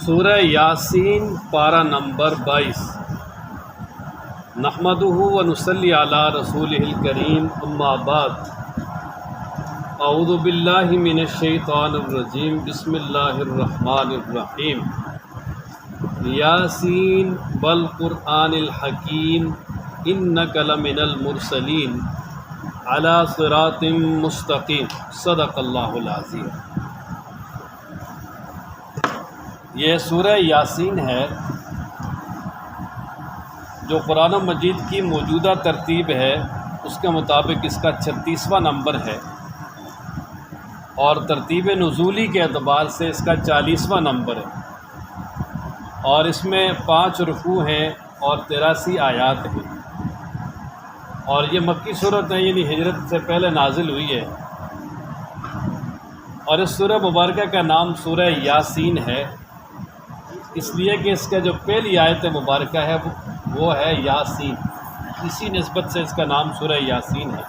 سورہ یاسین پارہ نمبر 22۔ نحمدہ و نصلی علی رسولہ الکریم، اما بعد۔ اعوذ باللہ من الشیطان الرجیم، بسم اللہ الرحمن الرحیم۔ یاسین والقرآن الحکیم، انک لمن المرسلین علی صراط مستقیم، صدق اللہ العظیم۔ یہ سورہ یاسین ہے جو قرآن مجید کی موجودہ ترتیب ہے، اس کے مطابق اس کا 36واں نمبر ہے، اور ترتیب نزولی کے اعتبار سے اس کا 40واں نمبر ہے، اور اس میں 5 رکوع ہیں اور 83 آیات ہیں، اور یہ مکی صورت ہے، یعنی ہجرت سے پہلے نازل ہوئی ہے، اور اس سورہ مبارکہ کا نام سورہ یاسین ہے اس لیے کہ اس کا جو پہلی آیت مبارکہ ہے وہ ہے یاسین، اسی نسبت سے اس کا نام سورہ یاسین ہے۔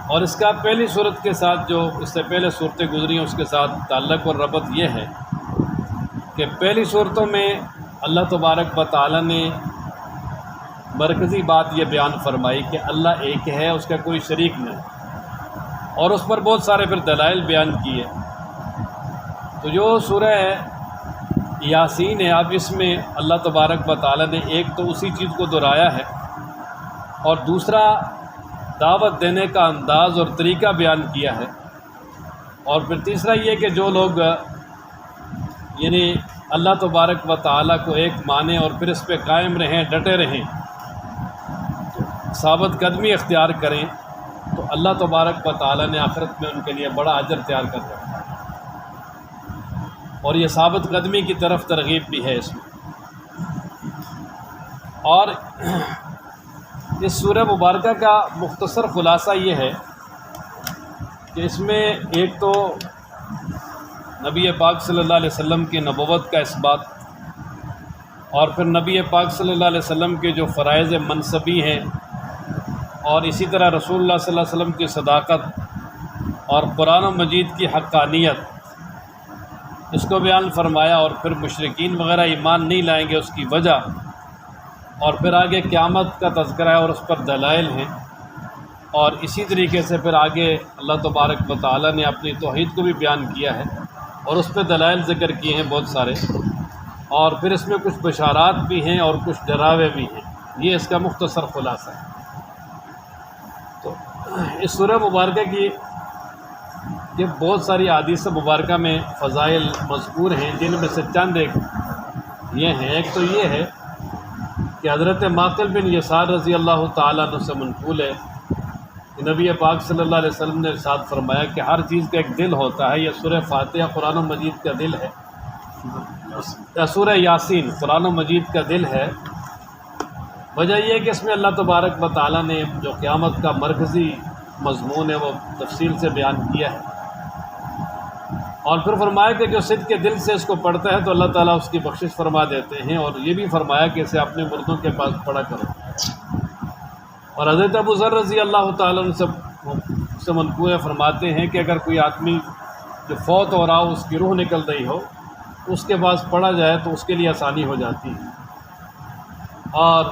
اور اس کا پہلی صورت کے ساتھ جو اس سے پہلے صورتیں گزری ہیں اس کے ساتھ تعلق اور ربط یہ ہے کہ پہلی صورتوں میں اللہ تبارک و تعالی نے مرکزی بات یہ بیان فرمائی کہ اللہ ایک ہے، اس کا کوئی شریک نہیں، اور اس پر بہت سارے پھر دلائل بیان کیے۔ تو جو سورہ یاسین ہے، اب اس میں اللہ تبارک و تعالی نے ایک تو اسی چیز کو دہرایا ہے، اور دوسرا دعوت دینے کا انداز اور طریقہ بیان کیا ہے، اور پھر تیسرا یہ کہ جو لوگ یعنی اللہ تبارک و تعالی کو ایک مانیں اور پھر اس پہ قائم رہیں، ڈٹے رہیں، ثابت قدمی اختیار کریں، تو اللہ تبارک و تعالی نے آخرت میں ان کے لیے بڑا اجر تیار کر رکھا ہے، اور یہ ثابت قدمی کی طرف ترغیب بھی ہے اس میں۔ اور اس سورہ مبارکہ کا مختصر خلاصہ یہ ہے کہ اس میں ایک تو نبی پاک صلی اللہ علیہ وسلم کی نبوت کا اثبات، اور پھر نبی پاک صلی اللہ علیہ وسلم کے جو فرائض منصبی ہیں، اور اسی طرح رسول اللہ صلی اللہ علیہ وسلم کی صداقت اور قرآن مجید کی حقانیت، اس کو بیان فرمایا، اور پھر مشرکین وغیرہ ایمان نہیں لائیں گے اس کی وجہ، اور پھر آگے قیامت کا تذکرہ ہے اور اس پر دلائل ہیں، اور اسی طریقے سے پھر آگے اللہ تبارک و تعالی نے اپنی توحید کو بھی بیان کیا ہے اور اس پہ دلائل ذکر کیے ہیں بہت سارے، اور پھر اس میں کچھ بشارات بھی ہیں اور کچھ ڈراوے بھی ہیں۔ یہ اس کا مختصر خلاصہ ہے۔ تو اس سورہ مبارکہ کی یہ بہت ساری احادیث مبارکہ میں فضائل مذکور ہیں، جن میں سے چند ایک یہ ہیں۔ ایک تو یہ ہے کہ حضرت معقل بن یسار رضی اللہ تعالیٰ عنہ سے منقول ہے کہ نبی پاک صلی اللہ علیہ وسلم نے ارشاد فرمایا کہ ہر چیز کا ایک دل ہوتا ہے، یہ سورہ فاتحہ قرآن مجید کا دل ہے، یا سورہ یاسین قرآن مجید کا دل ہے۔ وجہ یہ ہے کہ اس میں اللہ تبارک و تعالیٰ نے جو قیامت کا مرکزی مضمون ہے وہ تفصیل سے بیان کیا ہے، اور پھر فرمایا کہ جو صدق کے دل سے اس کو پڑھتا ہے تو اللہ تعالیٰ اس کی بخشش فرما دیتے ہیں، اور یہ بھی فرمایا کہ اسے اپنے مردوں کے پاس پڑھا کرو۔ اور حضرت ابو ذر رضی اللہ تعالیٰ عنہ سے منقول فرماتے ہیں کہ اگر کوئی آدمی جو فوت ہو رہا ہو، اس کی روح نکل رہی ہو، اس کے پاس پڑھا جائے تو اس کے لیے آسانی ہو جاتی ہے۔ اور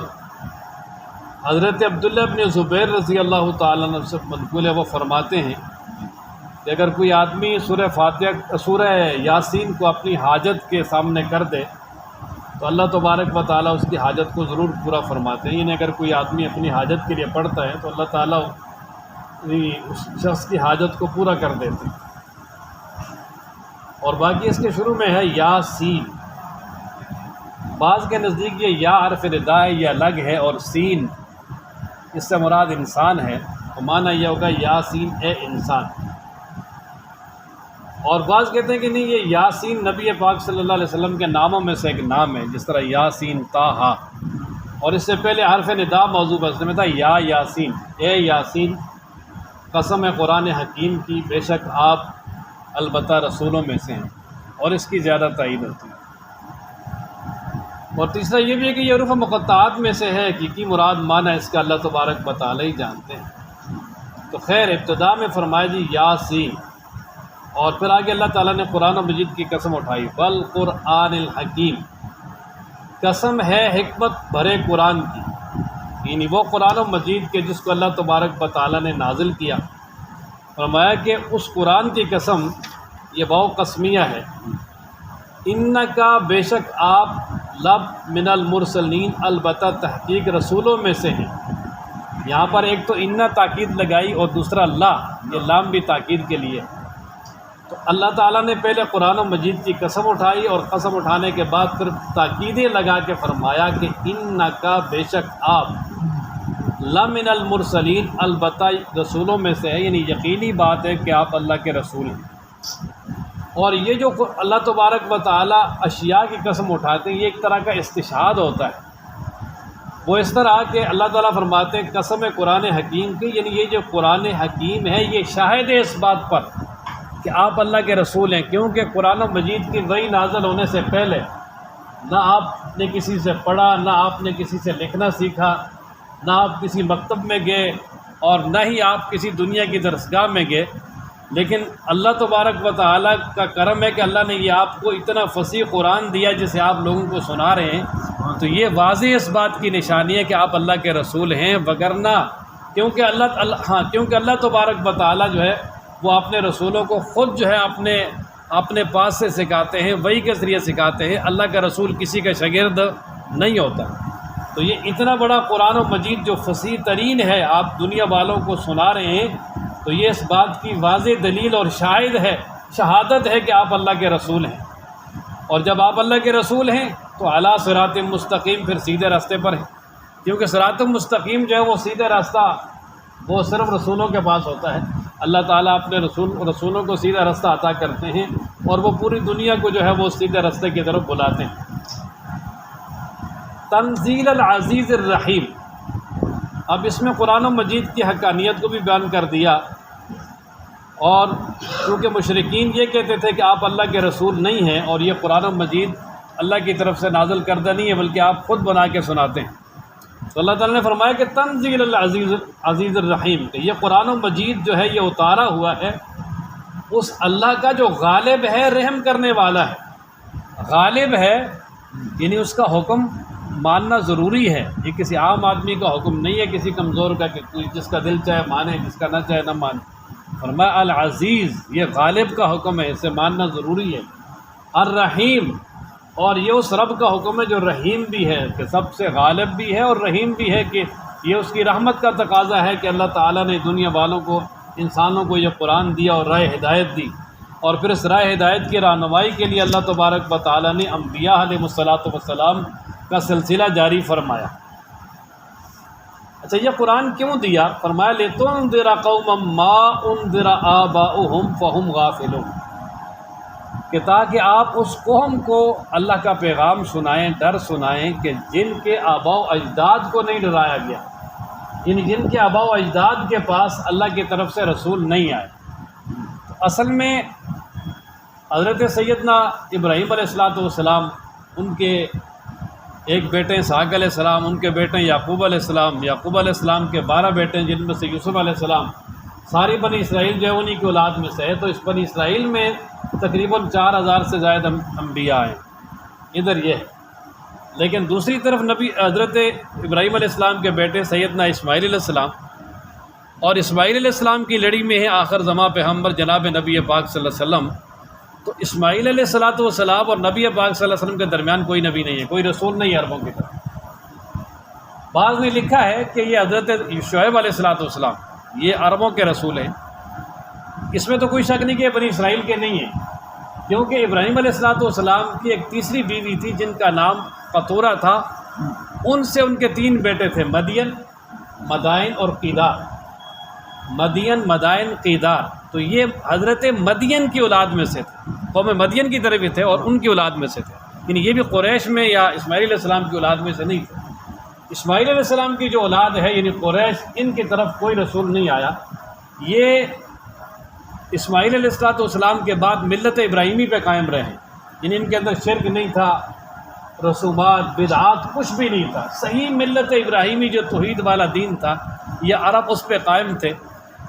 حضرت عبداللہ بن زبیر رضی اللہ تعالیٰ عنہ سے منقول ہے، وہ فرماتے ہیں کہ اگر کوئی آدمی سورہ یاسین کو اپنی حاجت کے سامنے کر دے تو اللہ تبارک و تعالیٰ اس کی حاجت کو ضرور پورا فرماتے ہیں۔ یعنی اگر کوئی آدمی اپنی حاجت کے لیے پڑھتا ہے تو اللہ تعالیٰ اس شخص کی حاجت کو پورا کر دیتے ہیں۔ اور باقی اس کے شروع میں ہے یاسین، بعض کے نزدیک یہ یا حرف ندا ہے، یہ الگ ہے، اور سین اس سے مراد انسان ہے، تو معنی یہ ہوگا یاسین اے انسان۔ اور بعض کہتے ہیں کہ نہیں، یہ یاسین نبی پاک صلی اللہ علیہ وسلم کے ناموں میں سے ایک نام ہے، جس طرح یاسین طٰہٰ، اور اس سے پہلے حرف ندا موضوع بسنے میں تھا یا یاسین اے یاسین، قسم ہے قرآن حکیم کی، بے شک آپ البتہ رسولوں میں سے ہیں، اور اس کی زیادہ تائید ہوتی ہے۔ اور تیسرا یہ بھی ہے کہ یہ حروف مقطعات میں سے ہے، حقیقی مراد معنی اس کا اللہ تبارک و تعالی ہی جانتے ہیں۔ تو خیر، ابتدا میں فرمایا جی یاسین، اور پھر آگے اللہ تعالیٰ نے قرآن مجید کی قسم اٹھائی، والقرآن الحکیم، قسم ہے حکمت بھرے قرآن کی، یعنی وہ قرآن مجید کے جس کو اللہ تبارک و تعالیٰ نے نازل کیا۔ فرمایا کہ اس قرآن کی قسم، یہ واو قسمیہ ہے، انکا بے شک آپ لب من المرسلین، البتہ تحقیق رسولوں میں سے ہیں۔ یہاں پر ایک تو انا تاکید لگائی اور دوسرا لا، یہ لام بھی تاکید کے لیے۔ تو اللہ تعالیٰ نے پہلے قرآن مجید کی قسم اٹھائی اور قسم اٹھانے کے بعد پھر تاکیدیں لگا کے فرمایا کہ انکا بے شک آپ لمن المرسلین، البتہ رسولوں میں سے ہے، یعنی یقینی بات ہے کہ آپ اللہ کے رسول ہیں۔ اور یہ جو اللہ تبارک و تعالیٰ اشیاء کی قسم اٹھاتے ہیں، یہ ایک طرح کا استشہاد ہوتا ہے۔ وہ اس طرح کہ اللہ تعالیٰ فرماتے ہیں قسم قرآن حکیم کی، یعنی یہ جو قرآن حکیم ہے یہ شاہد ہے اس بات پر کہ آپ اللہ کے رسول ہیں، کیونکہ قرآن مجید کی وحی نازل ہونے سے پہلے نہ آپ نے کسی سے پڑھا، نہ آپ نے کسی سے لکھنا سیکھا، نہ آپ کسی مکتب میں گئے اور نہ ہی آپ کسی دنیا کی درسگاہ میں گئے، لیکن اللہ تبارک و تعالیٰ کا کرم ہے کہ اللہ نے یہ آپ کو اتنا فصیح قرآن دیا جسے آپ لوگوں کو سنا رہے ہیں۔ تو یہ واضح اس بات کی نشانی ہے کہ آپ اللہ کے رسول ہیں، وگرنہ کیونکہ اللہ تبارک و تعالیٰ جو ہے وہ اپنے رسولوں کو خود جو ہے اپنے پاس سے سکھاتے ہیں، وحی کے ذریعے سکھاتے ہیں۔ اللہ کا رسول کسی کا شاگرد نہیں ہوتا۔ تو یہ اتنا بڑا قرآن و مجید جو فصیح ترین ہے، آپ دنیا والوں کو سنا رہے ہیں، تو یہ اس بات کی واضح دلیل اور شہادت ہے کہ آپ اللہ کے رسول ہیں۔ اور جب آپ اللہ کے رسول ہیں تو اعلیٰ صراط مستقیم، پھر سیدھے راستے پر ہیں، کیونکہ صراط مستقیم جو ہے وہ سیدھے راستہ وہ صرف رسولوں کے پاس ہوتا ہے۔ اللہ تعالیٰ اپنے رسولوں کو سیدھا راستہ عطا کرتے ہیں اور وہ پوری دنیا کو جو ہے وہ سیدھے راستے کی طرف بلاتے ہیں۔ تنزیل العزیز الرحیم، اب اس میں قرآن و مجید کی حقانیت کو بھی بیان کر دیا، اور کیونکہ مشرکین یہ کہتے تھے کہ آپ اللہ کے رسول نہیں ہیں اور یہ قرآن و مجید اللہ کی طرف سے نازل کردہ نہیں ہے بلکہ آپ خود بنا کے سناتے ہیں، تو اللہ تعالیٰ نے فرمایا کہ تنزیل العزیز الرحیم، کہ یہ قرآن و مجید جو ہے یہ اتارا ہوا ہے اس اللہ کا جو غالب ہے، رحم کرنے والا ہے۔ غالب ہے یعنی اس کا حکم ماننا ضروری ہے، یہ کسی عام آدمی کا حکم نہیں ہے، کسی کمزور کا کہ جس کا دل چاہے مانے، جس کا نہ چاہے نہ مانے۔ فرمایا العزیز، یہ غالب کا حکم ہے، اسے ماننا ضروری ہے۔ الرحیم، اور یہ اس رب کا حکم ہے جو رحیم بھی ہے، کہ سب سے غالب بھی ہے اور رحیم بھی ہے، کہ یہ اس کی رحمت کا تقاضا ہے کہ اللہ تعالیٰ نے دنیا والوں کو، انسانوں کو یہ قرآن دیا اور راہ ہدایت دی، اور پھر اس راہ ہدایت کی رہنمائی کے لیے اللہ تبارک و تعالیٰ نے انبیاء علیہ الصلاۃ والسلام کا سلسلہ جاری فرمایا۔ اچھا، یہ قرآن کیوں دیا؟ فرمایا لِتُنذِرَ قَوْمًا مَّا أُنذِرَ آبَاؤُهُمْ فَهُمْ غَافِلُونَ، کہ تاکہ آپ اس قوم کو اللہ کا پیغام سنائیں، ڈر سنائیں کہ جن کے آباء و اجداد کو نہیں ڈرایا گیا، یعنی جن کے آباء و اجداد کے پاس اللہ کی طرف سے رسول نہیں آئے۔ اصل میں حضرت سیدنا ابراہیم علیہ السلام، ان کے ایک بیٹے اسحاق علیہ السلام، ان کے بیٹے یعقوب علیہ السلام، یعقوب علیہ السلام کے 12 بیٹے جن میں سے یوسف علیہ السلام، ساری بنی اسرائیل جو ہے انہی کی اولاد میں سے ہے۔ تو اس بنی اسرائیل میں تقریباً 4000 سے زائد انبیاء ہیں، ادھر یہ ہے۔ لیکن دوسری طرف نبی حضرت ابراہیم علیہ السلام کے بیٹے سیدنا اسماعیل علیہ السلام، اور اسماعیل علیہ السلام کی لڑی میں ہے آخر زماں پیغمبر جناب نبی پاک صلی اللہ علیہ وسلم۔ تو اسماعیل علیہ السلام اور نبی پاک صلی اللہ علیہ وسلم کے درمیان کوئی نبی نہیں ہے، کوئی رسول نہیں ہے عربوں کی طرف۔ بعض نے لکھا ہے کہ یہ حضرت شعیب علیہ السلام یہ عربوں کے رسول ہیں۔ اس میں تو کوئی شک نہیں کہ بنی اسرائیل کے نہیں ہیں، کیونکہ ابراہیم علیہ السلام کی ایک تیسری بیوی تھی جن کا نام قطورہ تھا، ان سے ان کے 3 بیٹے تھے، مدین، مدائن اور قیدار۔ مدین، مدائن، قیدار، تو یہ حضرت مدین کی اولاد میں سے تھے، قوم مدین کی طرف ہی تھے اور ان کی اولاد میں سے تھے، یعنی یہ بھی قریش میں یا اسماعیل علیہ السلام کی اولاد میں سے نہیں تھے۔ اسماعیل علیہ السلام کی جو اولاد ہے یعنی قریش، ان کی طرف کوئی رسول نہیں آیا۔ یہ اسماعیل علیہ السلام کے بعد ملت ابراہیمی پہ قائم رہے، یعنی ان کے اندر شرک نہیں تھا، رسومات، بدعات کچھ بھی نہیں تھا، صحیح ملت ابراہیمی جو توحید والا دین تھا، یہ عرب اس پہ قائم تھے۔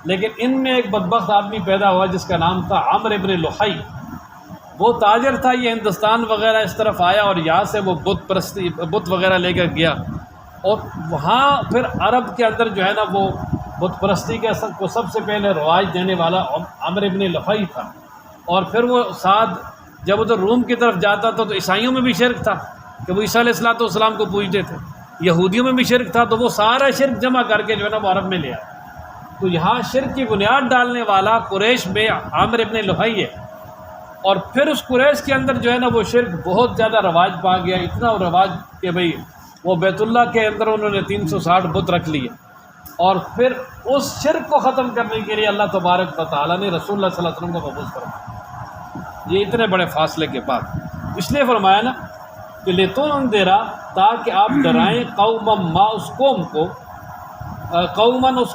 لیکن ان میں ایک بدبخت آدمی پیدا ہوا جس کا نام تھا عمرو ابن لحی. وہ تاجر تھا، یہ ہندوستان وغیرہ اس طرف آیا اور یہاں سے وہ بت وغیرہ لے کر گیا، اور وہاں پھر عرب کے اندر جو ہے نا وہ بت پرستی کا کو سب سے پہلے رواج دینے والا عمرو ابن لحی تھا. اور پھر وہ ساتھ جب ادھر روم کی طرف جاتا تھا تو عیسائیوں میں بھی شرک تھا کہ وہ عیسیٰ علیہ السلام کو پوجتے تھے، یہودیوں میں بھی شرک تھا، تو وہ سارا شرک جمع کر کے جو ہے نا وہ عرب میں لے آیا. تو یہاں شرک کی بنیاد ڈالنے والا قریش میں عامر ابن لحی ہے، اور پھر اس قریش کے اندر جو ہے نا وہ شرک بہت زیادہ رواج پا گیا، اتنا رواج کہ بھئی وہ بیت اللہ کے اندر انہوں نے 360 بت رکھ لیے. اور پھر اس شرک کو ختم کرنے کے لیے اللہ تبارک و تعالیٰ نے رسول اللہ صلی اللہ علیہ وسلم کو مبعوث فرمایا. یہ اتنے بڑے فاصلے کے بعد اس لیے فرمایا نا کہ لتنذرا، تاکہ آپ ڈرائیں قوما اس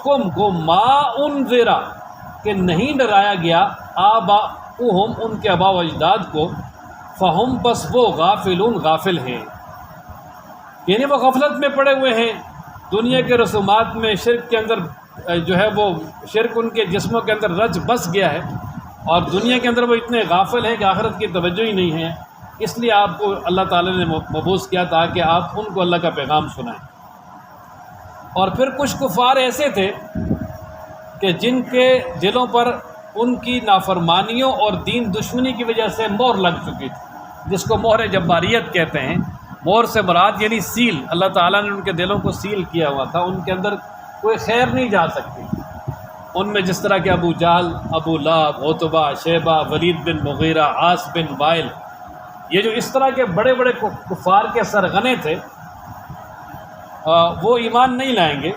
قوم کو ما انذرا کہ نہیں ڈرایا گیا آباؤہم ان کے آبا و اجداد کو، فہم بس وہ غافلون غافل ہیں، یعنی وہ غفلت میں پڑے ہوئے ہیں، دنیا کے رسومات میں شرک کے اندر جو ہے وہ شرک ان کے جسموں کے اندر رچ بس گیا ہے، اور دنیا کے اندر وہ اتنے غافل ہیں کہ آخرت کی توجہ ہی نہیں ہے. اس لیے آپ کو اللہ تعالیٰ نے مبعوث کیا تاکہ آپ ان کو اللہ کا پیغام سنائیں. اور پھر کچھ کفار ایسے تھے کہ جن کے دلوں پر ان کی نافرمانیوں اور دین دشمنی کی وجہ سے مہر لگ چکی تھی، جس کو مہر جباریت کہتے ہیں. مہر سے مراد یعنی سیل، اللہ تعالیٰ نے ان کے دلوں کو سیل کیا ہوا تھا، ان کے اندر کوئی خیر نہیں جا سکتی. ان میں جس طرح کہ ابو جہل، ابو لہب، عتبہ، شیبہ، ولید بن مغیرہ، عاص بن وائل، یہ جو اس طرح کے بڑے بڑے کفار کے سرغنے تھے، وہ ایمان نہیں لائیں گے،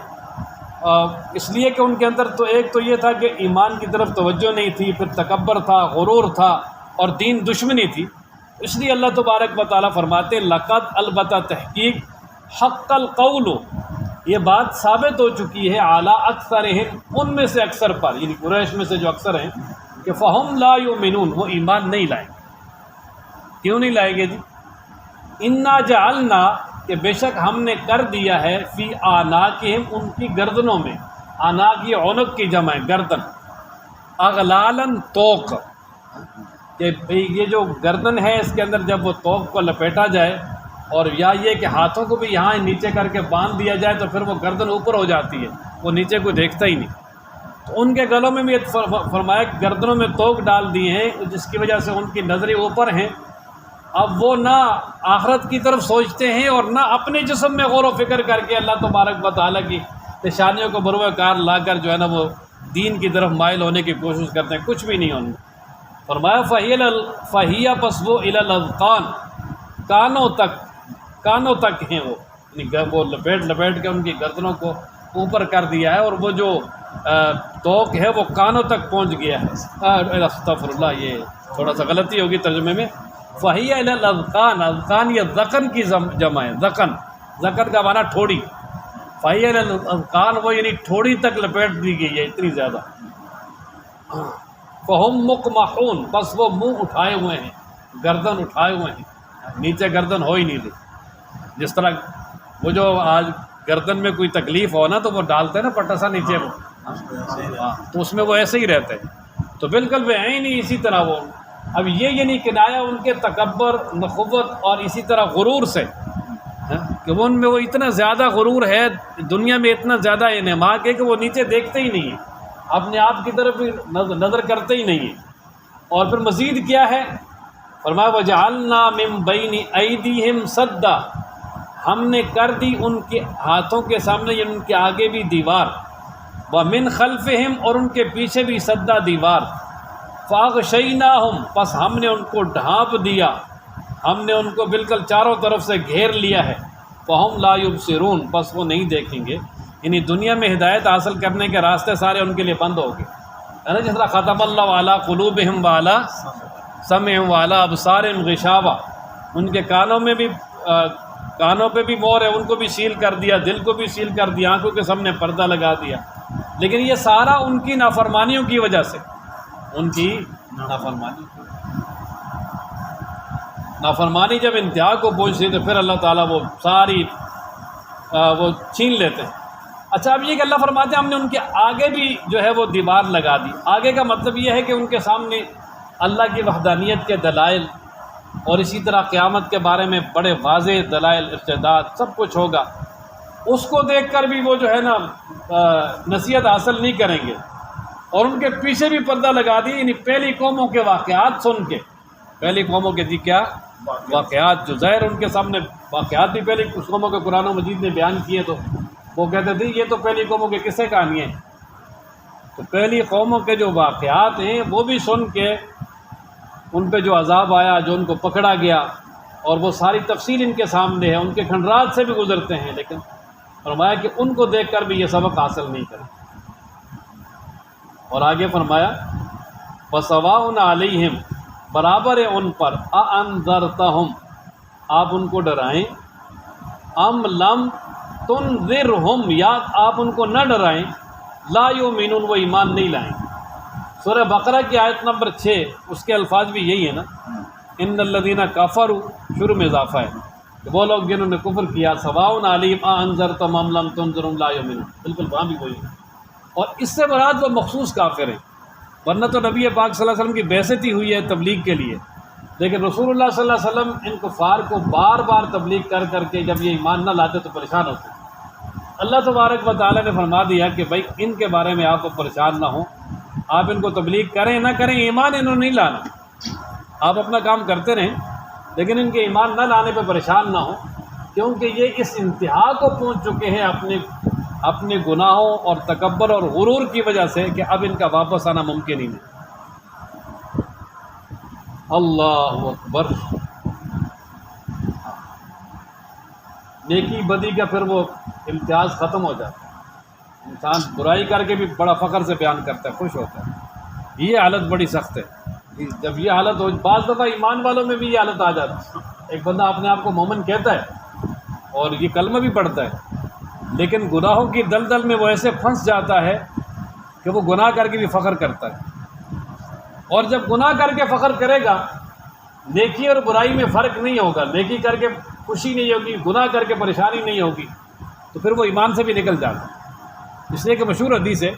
اس لیے کہ ان کے اندر تو ایک تو یہ تھا کہ ایمان کی طرف توجہ نہیں تھی، پھر تکبر تھا، غرور تھا، اور دین دشمنی تھی. اس لیے اللہ تبارک و تعالیٰ فرماتے لقد البتہ تحقیق حق القول، یہ بات ثابت ہو چکی ہے اعلیٰ اکثرہم ان میں سے اکثر پر، یعنی قریش میں سے جو اکثر ہیں، کہ فہم لا یؤمنون وہ ایمان نہیں لائیں گے. کیوں نہیں لائیں گے جی؟ انا جعلنا کہ بے شک ہم نے کر دیا ہے فی اعناقہم ان کی گردنوں میں، اعناق یہ عنق کی جمع ہے گردن، اغلالن توق، کہ یہ جو گردن ہے اس کے اندر جب وہ توق کو لپیٹا جائے، اور یا یہ کہ ہاتھوں کو بھی یہاں نیچے کر کے باندھ دیا جائے تو پھر وہ گردن اوپر ہو جاتی ہے، وہ نیچے کوئی دیکھتا ہی نہیں. تو ان کے گلوں میں بھی فرمایا کہ گردنوں میں توق ڈال دی ہیں، جس کی وجہ سے ان کی نظریں اوپر ہیں. اب وہ نہ آخرت کی طرف سوچتے ہیں اور نہ اپنے جسم میں غور و فکر کر کے اللہ تبارک و تعالیٰ کی نشانیوں کو بروئے کار لا کر جو ہے نا وہ دین کی طرف مائل ہونے کی کوشش کرتے ہیں. کچھ بھی نہیں ان میں. فرمایا فہیہ پس وہ الی الاذقان، کانوں تک ہیں وہ، یعنی وہ لپیٹ کے ان کی گردنوں کو اوپر کر دیا ہے، اور وہ جو توق ہے وہ کانوں تک پہنچ گیا ہے. استغفر اللہ، یہ تھوڑا سا غلطی ہوگی ترجمے میں. فہی الی الاذقان، اذقان یہ ذقن کی جمع ہے، ذقن کا معنی ٹھوڑی. فہی الی الاذقان وہ یعنی ٹھوڑی تک لپیٹ دی گئی ہے اتنی زیادہ. فہم مقمحون بس وہ منہ اٹھائے ہوئے ہیں، گردن اٹھائے ہوئے ہیں، نیچے گردن ہو ہی نہیں رہی. جس طرح وہ جو آج گردن میں کوئی تکلیف ہو نا تو وہ ڈالتے ہیں نا پٹا سا نیچے وہ، تو اس میں وہ ایسے ہی رہتے ہیں. تو بالکل وہ ہیں ہی نہیں اسی طرح وہ. اب یہ یعنی کنایا ان کے تکبر، نخوت اور اسی طرح غرور سے، کہ وہ ان میں وہ اتنا زیادہ غرور ہے، دنیا میں اتنا زیادہ انہماک ہے کہ وہ نیچے دیکھتے ہی نہیں ہیں، اپنے آپ کی طرف نظر کرتے ہی نہیں ہیں. اور پھر مزید کیا ہے؟ فرمایا وجعلنا من بین ایدیہم سدا، ہم نے کر دی ان کے ہاتھوں کے سامنے یعنی ان کے آگے بھی دیوار، ومن خلفہم اور ان کے پیچھے بھی سدا دیوار، فاغشیناہم پس ہم نے ان کو ڈھانپ دیا، ہم نے ان کو بالکل چاروں طرف سے گھیر لیا ہے. فہم لا یبصرون پس وہ نہیں دیکھیں گے، یعنی دنیا میں ہدایت حاصل کرنے کے راستے سارے ان کے لیے بند ہو گئے. ہے نا جس طرح ختم اللہ علی قلوبہم وعلی سمعہم وعلی ابصارہم غشاوہ، ان کے کانوں پہ بھی مور ہے، ان کو بھی سیل کر دیا، دل کو بھی سیل کر دیا، آنکھوں کے سامنے پردہ لگا دیا. لیکن یہ سارا ان کی نافرمانیوں کی وجہ سے، ان کی نافرمانی جب انتہا کو پہنچتی تو پھر اللہ تعالیٰ وہ ساری وہ چھین لیتے ہیں. اچھا اب یہ کہ اللہ فرماتے ہیں ہم نے ان کے آگے بھی جو ہے وہ دیوار لگا دی. آگے کا مطلب یہ ہے کہ ان کے سامنے اللہ کی وحدانیت کے دلائل اور اسی طرح قیامت کے بارے میں بڑے واضح دلائل ارشادات سب کچھ ہوگا. اس کو دیکھ کر بھی وہ جو ہے نا نصیحت حاصل نہیں کریں گے. اور ان کے پیچھے بھی پردہ لگا دی، یعنی پہلی قوموں کے واقعات سن کے، پہلی قوموں کے جی کیا واقعات، جو ظاہر ان کے سامنے واقعات بھی پہلی قوموں کے قرآن مجید نے بیان کیے، تو وہ کہتے تھے یہ تو پہلی قوموں کے قصے کہانیاں ہیں. تو پہلی قوموں کے جو واقعات ہیں وہ بھی سن کے ان پہ جو عذاب آیا، جو ان کو پکڑا گیا، اور وہ ساری تفصیل ان کے سامنے ہے، ان کے کھنڈرات سے بھی گزرتے ہیں، لیکن فرمایا کہ ان کو دیکھ کر بھی یہ سبق حاصل نہیں کریں. اور آگے فرمایا وَسَوَاءٌ عَلَيْهِمْ، برابر ہے ان پر، أَأَنذَرْتَهُمْ، آپ ان کو ڈرائیں، أَمْ لَمْ تُنذِرْهُمْ، یا آپ ان کو نہ ڈرائیں، لا یؤمنون، وہ ایمان نہیں لائیں. سورہ بقرہ کی آیت نمبر 6 اس کے الفاظ بھی یہی ہے نا، ان الذین کفروا، شروع میں اضافہ ہے کہ وہ لوگ جنہوں نے کفر کیا، سواء علیہم أأنذرتهم أم لم تنذرهم لا یؤمنون، بالکل وہاں بھی وہی ہے. اور اس سے مراد وہ مخصوص کافر ہیں، ورنہ تو نبی پاک صلی اللہ علیہ وسلم کی بعثت ہی ہوئی ہے تبلیغ کے لیے. لیکن رسول اللہ صلی اللہ علیہ وسلم ان کفار کو بار بار تبلیغ کر کر کے جب یہ ایمان نہ لاتے تو پریشان ہوتے. اللہ تبارک و تعالیٰ نے فرما دیا کہ بھائی ان کے بارے میں آپ پریشان نہ ہوں، آپ ان کو تبلیغ کریں نہ کریں، ایمان انہوں نے نہیں لانا، آپ اپنا کام کرتے رہیں، لیکن ان کے ایمان نہ لانے پہ پریشان نہ ہوں، کیونکہ یہ اس انتہا کو پہنچ چکے ہیں اپنے گناہوں اور تکبر اور غرور کی وجہ سے کہ اب ان کا واپس آنا ممکن ہی نہیں. اللہ اکبر. نیکی بدی کا پھر وہ امتیاز ختم ہو جاتا ہے، انسان برائی کر کے بھی بڑا فخر سے بیان کرتا ہے، خوش ہوتا ہے. یہ حالت بڑی سخت ہے. جب یہ حالت ہو، بعض دفعہ ایمان والوں میں بھی یہ حالت آ جاتی ہے. ایک بندہ اپنے آپ کو مومن کہتا ہے اور یہ کلمہ بھی پڑھتا ہے، لیکن گناہوں کی دلدل میں وہ ایسے پھنس جاتا ہے کہ وہ گناہ کر کے بھی فخر کرتا ہے. اور جب گناہ کر کے فخر کرے گا، نیکی اور برائی میں فرق نہیں ہوگا، نیکی کر کے خوشی نہیں ہوگی، گناہ کر کے پریشانی نہیں ہوگی، تو پھر وہ ایمان سے بھی نکل جاتا ہے. اس لیے کہ مشہور حدیث ہے،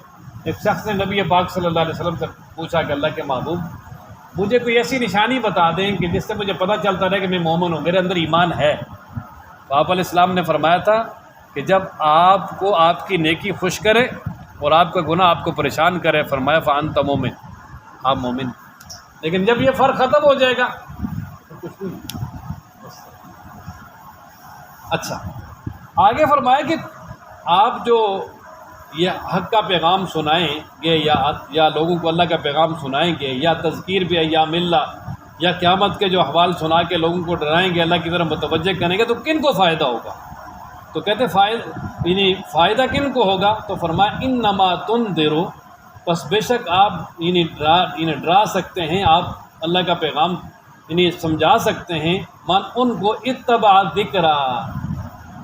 ایک شخص نے نبی پاک صلی اللہ علیہ وسلم سے پوچھا کہ اللہ کے محبوب، مجھے کوئی ایسی نشانی بتا دیں کہ جس سے مجھے پتہ چلتا رہے کہ میں مومن ہوں، میرے اندر ایمان ہے. تو آپ علیہ السلام نے فرمایا تھا کہ جب آپ کو آپ کی نیکی خوش کرے اور آپ کا گناہ آپ کو پریشان کرے، فرمایا فَأَنْتَ مُؤْمِنٌ، آپ مومن. لیکن جب یہ فرق ختم ہو جائے گا تو کچھ نہیں. اچھا آگے فرمایا کہ آپ جو یہ حق کا پیغام سنائیں گے یا لوگوں کو اللہ کا پیغام سنائیں گے، یا تذکیر بھی ایام اللہ، یا قیامت کے جو احوال سنا کے لوگوں کو ڈرائیں گے، اللہ کی طرف متوجہ کریں گے، تو کن کو فائدہ ہوگا؟ تو کہتے یعنی فائدہ کن کو ہوگا؟ تو فرمایا انما تنذروا، بس بے شک آپ انہیں ڈرا سکتے ہیں، آپ اللہ کا پیغام یعنی سمجھا سکتے ہیں، من ان کو اتبع ذکرا،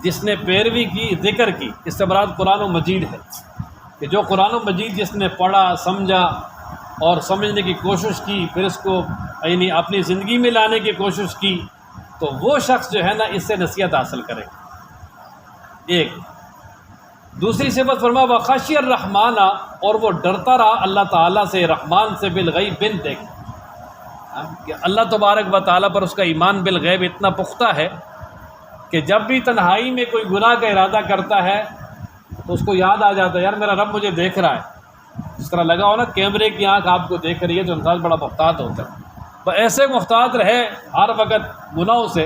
جس نے پیروی کی ذکر کی. اس سے مراد قرآن و مجید ہے کہ جو قرآن و مجید جس نے پڑھا، سمجھا اور سمجھنے کی کوشش کی، پھر اس کو یعنی اپنی زندگی میں لانے کی کوشش کی، تو وہ شخص جو ہے نا اس سے نصیحت حاصل کرے. ایک دوسری صفت فرما وخشی الرحمن، اور وہ ڈرتا رہا اللہ تعالیٰ سے، رحمان سے، بالغیب، بن دیکھ کہ اللہ تبارک و تعالیٰ پر اس کا ایمان بالغیب اتنا پختہ ہے کہ جب بھی تنہائی میں کوئی گناہ کا ارادہ کرتا ہے تو اس کو یاد آ جاتا ہے یار میرا رب مجھے دیکھ رہا ہے. جس طرح لگا ہو نا کیمرے کی آنکھ آپ کو دیکھ رہی ہے تو انسان بڑا محتاط ہوتا ہے. وہ ایسے محتاط رہے ہر وقت گناہوں سے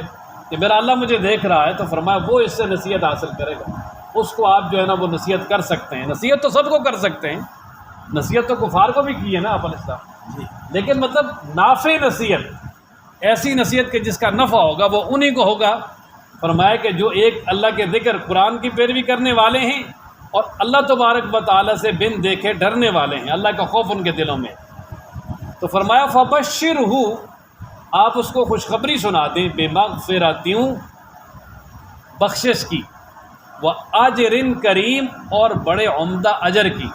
کہ میرا اللہ مجھے دیکھ رہا ہے، تو فرمایا وہ اس سے نصیحت حاصل کرے گا. اس کو آپ جو ہے نا وہ نصیحت کر سکتے ہیں. نصیحت تو سب کو کر سکتے ہیں، نصیحت تو کفار کو بھی کی ہے نا آپ علیہ السلام، لیکن مطلب نافع نصیحت، ایسی نصیحت کہ جس کا نفع ہوگا وہ انہی کو ہوگا. فرمایا کہ جو ایک اللہ کے ذکر قرآن کی پیروی کرنے والے ہیں اور اللہ تبارک و تعالیٰ سے بن دیکھے ڈرنے والے ہیں، اللہ کا خوف ان کے دلوں میں. تو فرمایا فبشرہ، آپ اس کو خوشخبری سنا دیں، بمغفرۃ، بخشش کی، واجر کریم، اور بڑے عمدہ اجر کی،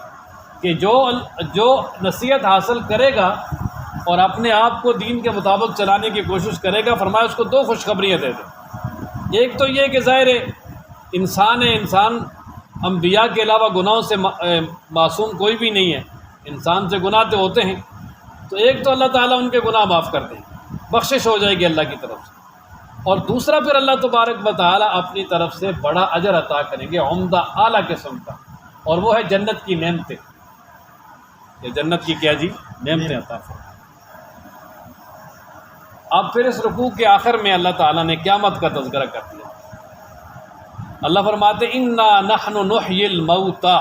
کہ جو نصیحت حاصل کرے گا اور اپنے آپ کو دین کے مطابق چلانے کی کوشش کرے گا، فرمایا اس کو دو خوشخبریاں دے دیں. ایک تو یہ کہ ظاہر انسان ہے، انسان انبیاء کے علاوہ گناہوں سے معصوم کوئی بھی نہیں ہے، انسان سے گناہ تو ہوتے ہیں، تو ایک تو اللہ تعالیٰ ان کے گناہ معاف کر دیں گے، بخشش ہو جائے گی اللہ کی طرف سے، اور دوسرا پھر اللہ تبارک و تعالیٰ اپنی طرف سے بڑا اجر عطا کریں گے، عمدہ اعلیٰ قسم کا، اور وہ ہے جنت کی نعمتیں۔ یہ جنت کی کیا جی؟ نعمتیں عطا فرمائیں۔ اب پھر اس رکوع کے آخر میں اللہ تعالیٰ نے قیامت کا تذکرہ کر دیا۔ اللہ فرماتے انا نحن نحیی الموتى،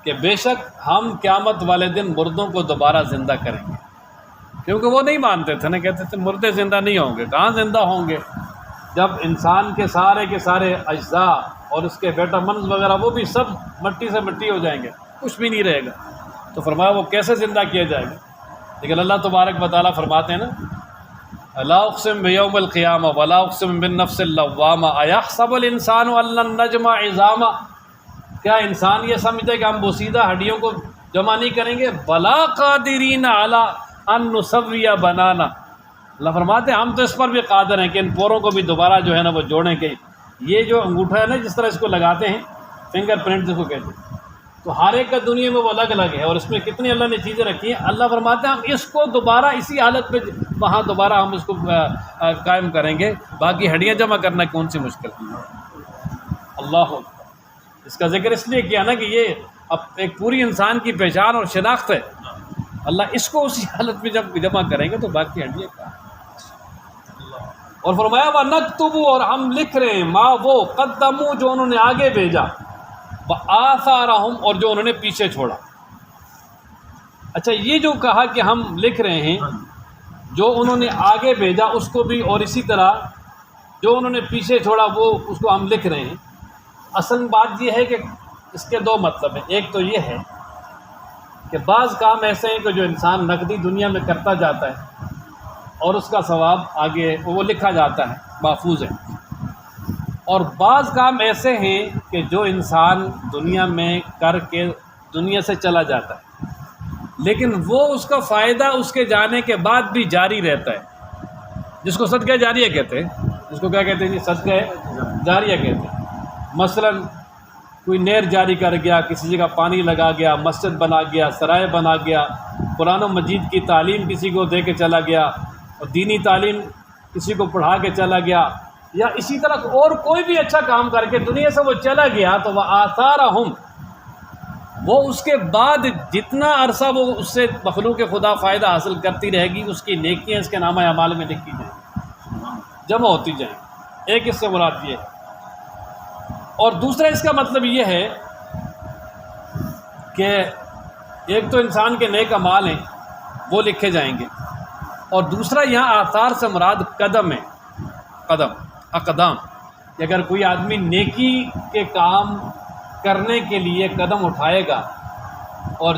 کہ بے شک ہم قیامت والے دن مردوں کو دوبارہ زندہ کریں گے، کیونکہ وہ نہیں مانتے تھے نا، کہتے تھے مردے زندہ نہیں ہوں گے، کہاں زندہ ہوں گے جب انسان کے سارے اجزاء اور اس کے وٹامنز وغیرہ وہ بھی سب مٹی سے مٹی ہو جائیں گے، کچھ بھی نہیں رہے گا، تو فرمایا وہ کیسے زندہ کیا جائے گا؟ لیکن اللہ تبارک و تعالیٰ فرماتے ہیں نا، لا اقسم بیوم القیامہ ولا اقسم بالنفس اللوامہ ایحسب الانسان ان لن نجمع عظامہ، کیا انسان یہ سمجھتا ہے کہ ہم بوسیدہ ہڈیوں کو جمع نہیں کریں گے؟ بلا قادرین علی ان نسوی بنانا، اللہ فرماتے ہیں ہم تو اس پر بھی قادر ہیں کہ ان پوروں کو بھی دوبارہ جو ہے نا وہ جوڑیں کہ یہ جو انگوٹھا ہے نا جس طرح اس کو لگاتے ہیں فنگر پرنٹ جس کو کہتے ہیں، تو ہر ایک کا دنیا میں وہ الگ الگ ہے، اور اس میں کتنی اللہ نے چیزیں رکھی ہیں، اللہ فرماتے ہیں ہم اس کو دوبارہ اسی حالت پہ وہاں دوبارہ ہم اس کو قائم کریں گے، باقی ہڈیاں جمع کرنا کون سی مشکل ہے؟ اللہ اکبر۔ اس کا ذکر اس لیے کیا نا کہ یہ اب ایک پوری انسان کی پہچان اور شناخت ہے، اللہ اس کو اسی حالت میں جب جمع کریں گے تو باقی ہڈیاں کہاں؟ اور فرمایا وَنَكْتُبُ، اور ہم لکھ رہے ہیں، ما وہ قدموا جو انہوں نے آگے بھیجا، وَآثَارَهُمْ اور جو انہوں نے پیچھے چھوڑا۔ اچھا یہ جو کہا کہ ہم لکھ رہے ہیں جو انہوں نے آگے بھیجا اس کو بھی، اور اسی طرح جو انہوں نے پیچھے چھوڑا وہ اس کو ہم لکھ رہے ہیں، اصل بات یہ ہے کہ اس کے دو مطلب ہیں۔ ایک تو یہ ہے کہ بعض کام ایسے ہیں کہ جو انسان نقدی دنیا میں کرتا جاتا ہے اور اس کا ثواب آگے وہ لکھا جاتا ہے، محفوظ ہے، اور بعض کام ایسے ہیں کہ جو انسان دنیا میں کر کے دنیا سے چلا جاتا ہے، لیکن وہ اس کا فائدہ اس کے جانے کے بعد بھی جاری رہتا ہے، جس کو صدقہ جاریہ کہتے ہیں، جس کو کیا کہتے ہیں جی؟ صدقہ جاریہ کہتے ہیں۔ مثلا کوئی نہر جاری کر گیا، کسی جگہ پانی لگا گیا، مسجد بنا گیا، سرائے بنا گیا، قرآن و مجید کی تعلیم کسی کو دے کے چلا گیا، اور دینی تعلیم کسی کو پڑھا کے چلا گیا، یا اسی طرح اور کوئی بھی اچھا کام کر کے دنیا سے وہ چلا گیا، تو وہ آثارہم، وہ اس کے بعد جتنا عرصہ وہ اس سے مخلوق خدا فائدہ حاصل کرتی رہے گی، اس کی نیکیاں اس کے نامہ اعمال میں لکھی جائیں، جمع ہوتی جائیں۔ ایک اس سے مراد یہ ہے، اور دوسرا اس کا مطلب یہ ہے کہ ایک تو انسان کے نیک اعمال ہیں وہ لکھے جائیں گے، اور دوسرا یہاں آثار سے مراد قدم ہے، قدم، اقدام، کہ اگر کوئی آدمی نیکی کے کام کرنے کے لیے قدم اٹھائے گا اور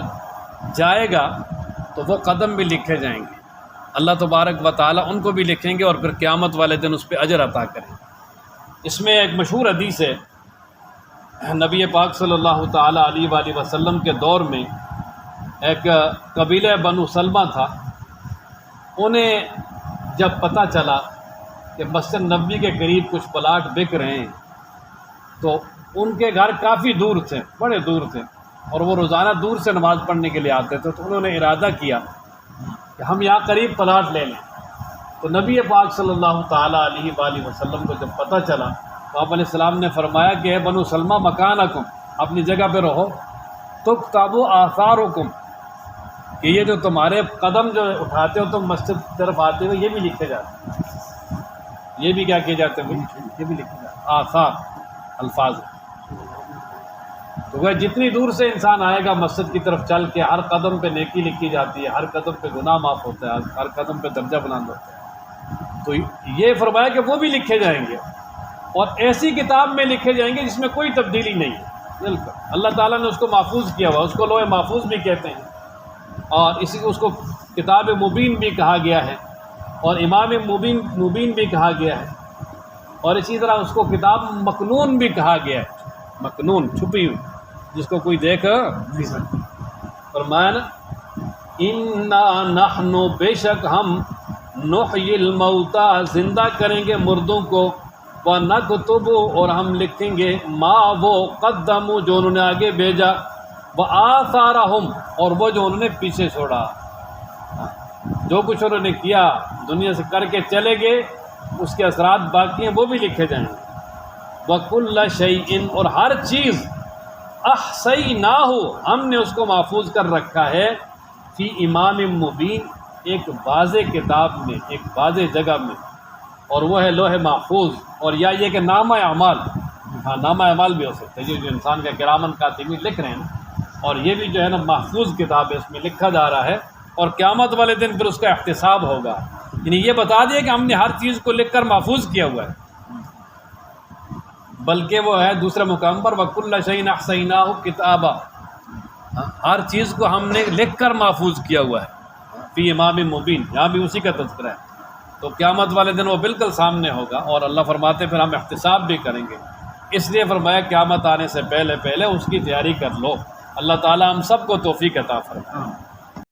جائے گا تو وہ قدم بھی لکھے جائیں گے، اللہ تبارک و تعالیٰ ان کو بھی لکھیں گے، اور پھر قیامت والے دن اس پہ اجر عطا کریں گے۔ اس میں ایک مشہور حدیث ہے، نبی پاک صلی اللہ تعالیٰ علیہ وآلہ وسلم کے دور میں ایک قبیلہ بنو سلمہ تھا، انہیں جب پتہ چلا کہ مسجد نبوی کے قریب کچھ پلاٹ بک رہے ہیں، تو ان کے گھر کافی دور تھے، بڑے دور تھے، اور وہ روزانہ دور سے نماز پڑھنے کے لیے آتے تھے، تو انہوں نے ارادہ کیا کہ ہم یہاں قریب پلاٹ لے لیں۔ تو نبی پاک صلی اللہ تعالیٰ علیہ وآلہ وسلم کو جب پتہ چلا تو آپ علیہ السلام نے فرمایا کہ اے بنو سلمہ مکانکم، اپنی جگہ پہ رہو، تکتب آثارکم، کہ یہ جو تمہارے قدم جو اٹھاتے ہو تم مسجد کی طرف آتے ہو، یہ بھی لکھے جاتے ہیں، یہ بھی کیا کیے جاتے ہیں؟ یہ بھی لکھے جاتے ہیں، آثار الفاظ۔ تو وہ جتنی دور سے انسان آئے گا مسجد کی طرف چل کے، ہر قدم پہ نیکی لکھی جاتی ہے، ہر قدم پہ گناہ معاف ہوتا ہے، ہر قدم پہ درجہ بلند ہوتا ہے، تو یہ فرمایا کہ وہ بھی لکھے جائیں گے، اور ایسی کتاب میں لکھے جائیں گے جس میں کوئی تبدیلی نہیں ہے، بالکل اللہ تعالیٰ نے اس کو محفوظ کیا ہوا، اس کو لوح محفوظ بھی کہتے ہیں، اور اسی کو اس کو کتاب مبین بھی کہا گیا ہے، اور امام مبین بھی کہا گیا ہے، اور اسی طرح اس کو کتاب مکنون بھی کہا گیا ہے، مکنون چھپی ہوئی جس کو کوئی دیکھ نہیں سکتا۔ فرمایا نا انا نحن، بے شک ہم، نحیی الموتى، زندہ کریں گے مردوں کو، وَنَكْتُبُ اور ہم لکھیں گے ما وہ قدموا جو انہوں نے آگے بھیجا، وَآثَارَهُمْ اور وہ جو انہوں نے پیچھے چھوڑا، جو کچھ انہوں نے کیا دنیا سے کر کے چلے گئے اس کے اثرات باقی ہیں وہ بھی لکھے جائیں گے۔ وَكُلَّ شَيْءٍ اور ہر چیز احصیناہ ہم نے اس کو محفوظ کر رکھا ہے، فی امام مبین ایک واضح کتاب میں، ایک واضح جگہ میں، اور وہ ہے لوح محفوظ۔ اور یا یہ کہ نامہ اعمال، ہاں نامہ اعمال بھی ہو سکتا ہے، یہ جو انسان کا کرامن کاتبین لکھ رہے ہیں نا، اور یہ بھی جو ہے نا محفوظ کتاب ہے، اس میں لکھا جا رہا ہے، اور قیامت والے دن پھر اس کا احتساب ہوگا۔ یعنی یہ بتا دیا کہ ہم نے ہر چیز کو لکھ کر محفوظ کیا ہوا ہے، بلکہ وہ ہے دوسرے مقام پر وَكُلَّ شَيْءٍ أَحْصَيْنَاهُ كِتَابًا، ہر چیز کو ہم نے لکھ کر محفوظ کیا ہوا ہے، فی امام مبین، یہاں بھی اسی کا تذکرہ ہے۔ تو قیامت والے دن وہ بالکل سامنے ہوگا، اور اللہ فرماتے پھر ہم احتساب بھی کریں گے، اس لیے فرمایا قیامت آنے سے پہلے پہلے اس کی تیاری کر لو۔ اللہ تعالی ہم سب کو توفیق عطا فرمائے۔